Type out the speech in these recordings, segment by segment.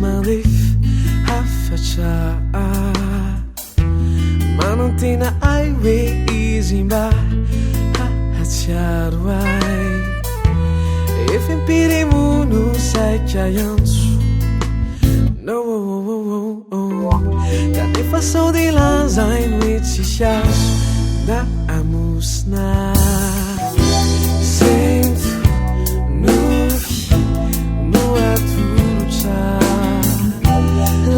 mandefa hafatra manontena ay hoe izy mba hahatsiaro ay efa impiremono saika iantso no kanefa sao de lazainy hoe tsisy azo da amosina sento nofy no atolotra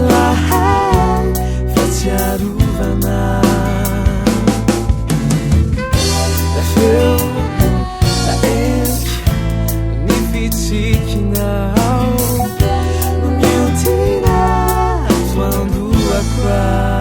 lahay fatsiarovana da feo da endrika ny fitsikinao no miotina atoandoako azy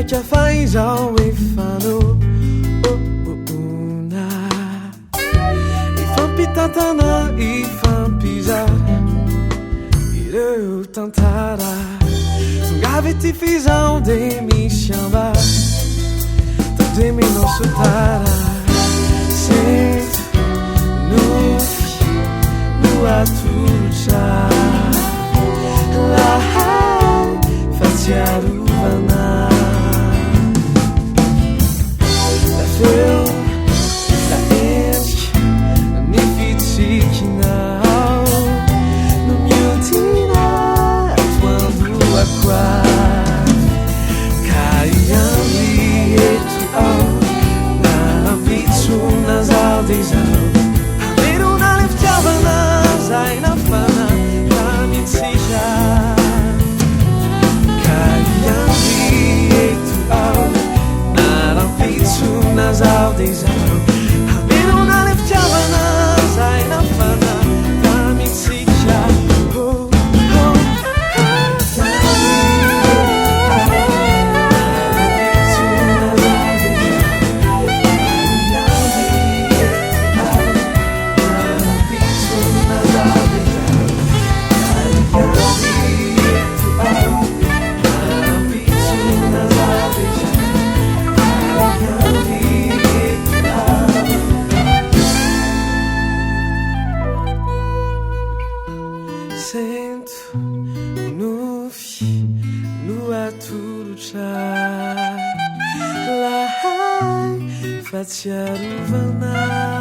que faz ao e falou na e fampitatana e fampisar ireu tantara gaveti fisal de me chamar de me não soltara sento no atucha lá faciaruvana feo da endrika ny fitsikinao no miotina atoandoako azy ka iamby eto ao na ampitsona zao de zao hamerona le fitiavana zay nafana na mitsika ka iamby eto ao nas aldezão hamerona le fitiavana zay nafana da mitsika sento nofy no atolotra lahay fatsiarovana